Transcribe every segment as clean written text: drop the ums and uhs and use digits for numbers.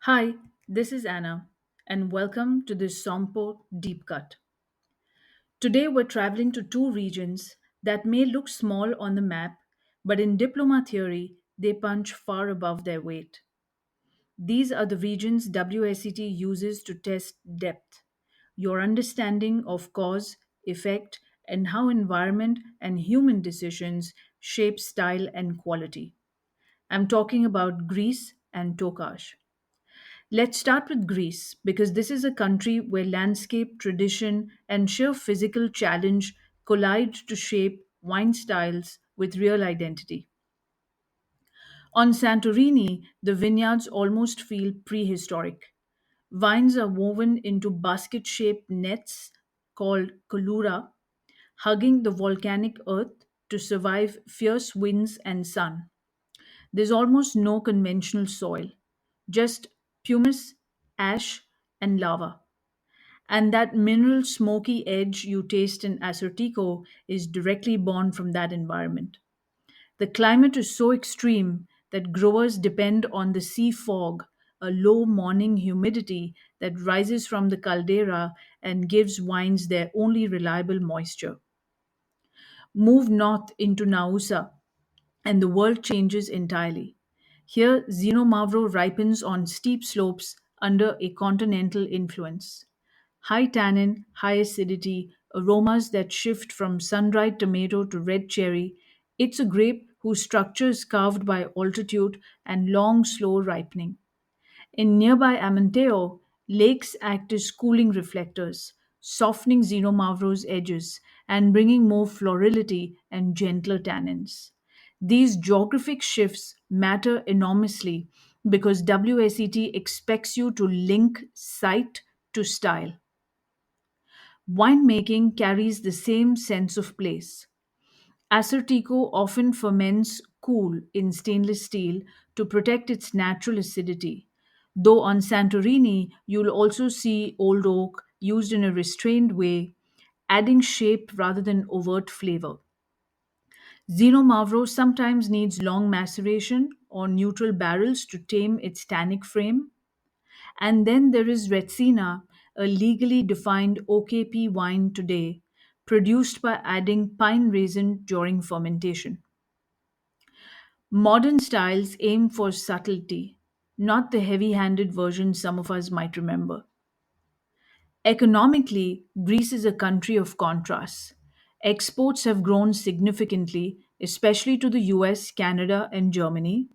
Hi, this is Anna, and welcome to this Sompo Deep Cut. Today we're traveling to two regions that may look small on the map, but in diploma theory, they punch far above their weight. These are the regions WSET uses to test depth, your understanding of cause, effect, and how environment and human decisions shape style and quality. I'm talking about Greece and Tokaj. Let's start with Greece because this is a country where landscape, tradition, and sheer physical challenge collide to shape wine styles with real identity. On Santorini, the vineyards almost feel prehistoric. Vines are woven into basket shaped nets called colura, hugging the volcanic earth to survive fierce winds and sun. There's almost no conventional soil, just pumice, ash, and lava. And that mineral smoky edge you taste in Asortico is directly born from that environment. The climate is so extreme that growers depend on the sea fog, a low morning humidity that rises from the caldera and gives wines their only reliable moisture. Move north into Nausa, and the world changes entirely. Here, Xenomavro ripens on steep slopes under a continental influence. High tannin, high acidity, aromas that shift from sun dried tomato to red cherry. It's a grape whose structure is carved by altitude and long, slow ripening. In nearby Amanteo, lakes act as cooling reflectors, softening Xenomavro's edges and bringing more florality and gentler tannins. These geographic shifts matter enormously because WSET expects you to link sight to style. Winemaking carries the same sense of place. Acertico often ferments cool in stainless steel to protect its natural acidity, though on Santorini you'll also see old oak used in a restrained way, adding shape rather than overt flavor. Xenomavro sometimes needs long maceration or neutral barrels to tame its tannic frame. And then there is Retsina, a legally defined OKP wine today, produced by adding pine resin during fermentation. Modern styles aim for subtlety, not the heavy handed version some of us might remember. Economically, Greece is a country of contrasts. Exports have grown significantly, especially to the US, Canada, and Germany,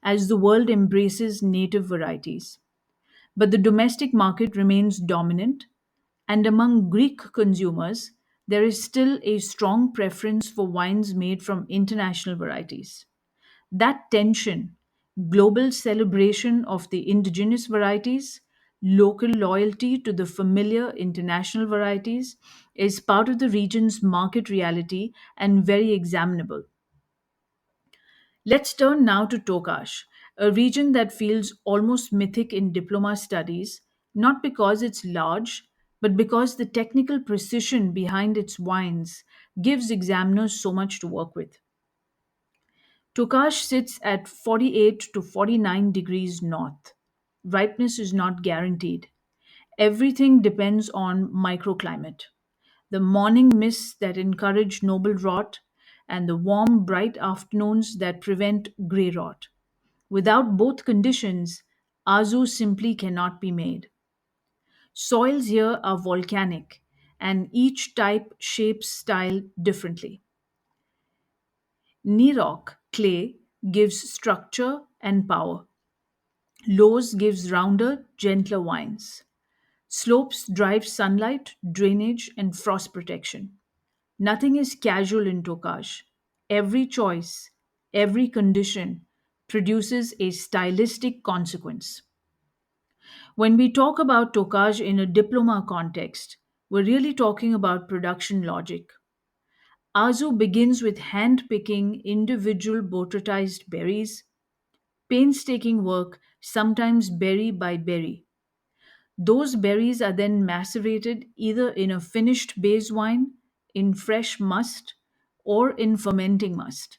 as the world embraces native varieties. But the domestic market remains dominant, and among Greek consumers, there is still a strong preference for wines made from international varieties. That tension, global celebration of the indigenous varieties, local loyalty to the familiar international varieties, is part of the region's market reality and very examinable. Let's turn now to Tokash, a region that feels almost mythic in diploma studies, not because it's large, but because the technical precision behind its wines gives examiners so much to work with. Tokash sits at 48 to 49 degrees north. Ripeness is not guaranteed. Everything depends on microclimate. The morning mists that encourage noble rot, and the warm, bright afternoons that prevent grey rot. Without both conditions, Azu simply cannot be made. Soils here are volcanic, and each type shapes style differently. Nerock clay gives structure and power. Loess gives rounder, gentler wines. Slopes drive sunlight, drainage, and frost protection. Nothing is casual in Tokaj. Every choice, every condition produces a stylistic consequence. When we talk about Tokaj in a diploma context, we're really talking about production logic. Azu begins with hand picking individual botrytized berries, painstaking work, sometimes berry by berry. Those berries are then macerated either in a finished base wine, in fresh must, or in fermenting must.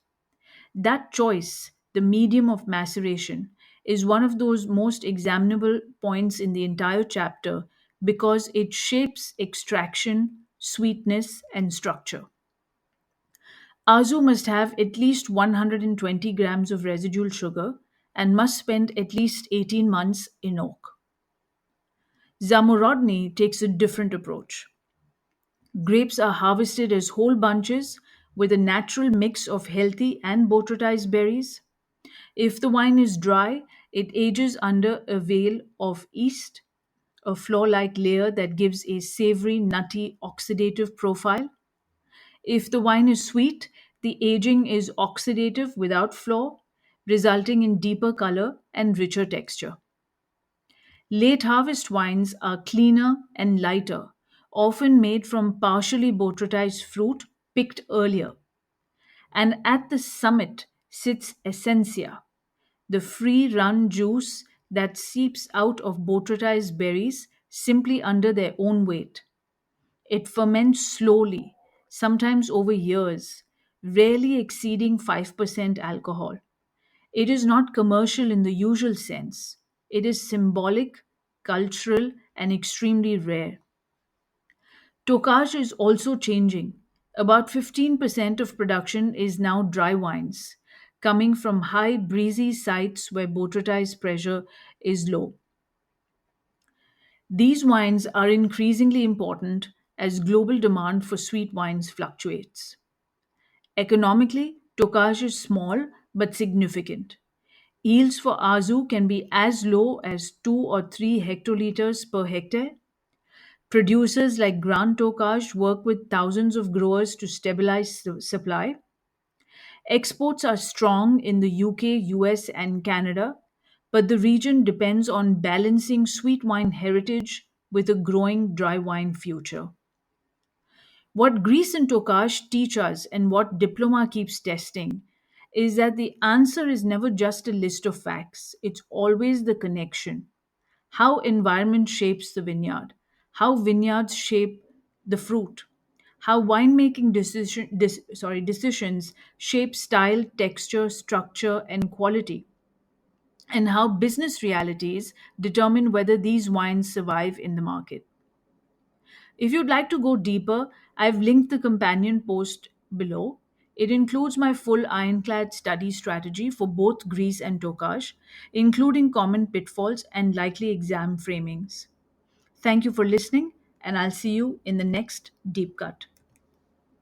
That choice, the medium of maceration, is one of those most examinable points in the entire chapter because it shapes extraction, sweetness, and structure. Azu must have at least 120 grams of residual sugar and must spend at least 18 months in oak. Zamorodny takes a different approach. Grapes are harvested as whole bunches with a natural mix of healthy and botrytized berries. If the wine is dry, it ages under a veil of yeast, a flour like layer that gives a savory, nutty, oxidative profile. If the wine is sweet, the aging is oxidative without flaw, resulting in deeper color and richer texture. Late harvest wines are cleaner and lighter, often made from partially botrytized fruit picked earlier. And at the summit sits essentia, the free run juice that seeps out of botrytized berries simply under their own weight. It ferments slowly, sometimes over years, rarely exceeding 5% alcohol. It is not commercial in the usual sense. It is symbolic, cultural, and extremely rare. Tokaj is also changing. About 15% of production is now dry wines, coming from high, breezy sites where botrytized pressure is low. These wines are increasingly important as global demand for sweet wines fluctuates. Economically, Tokaj is small but significant. Yields for Azu can be as low as 2 or 3 hectoliters per hectare. Producers like Grand Tokaj work with thousands of growers to stabilize supply. Exports are strong in the UK, US, and Canada, but the region depends on balancing sweet wine heritage with a growing dry wine future. What Greece and Tokash teach us and what Diploma keeps testing is that the answer is never just a list of facts, it's always the connection. How environment shapes the vineyard, how vineyards shape the fruit, how decisions shape style, texture, structure, and quality, and how business realities determine whether these wines survive in the market. If you'd like to go deeper, I've linked the companion post below. It includes my full ironclad study strategy for both Greece and Tokash, including common pitfalls and likely exam framings. Thank you for listening, and I'll see you in the next deep cut.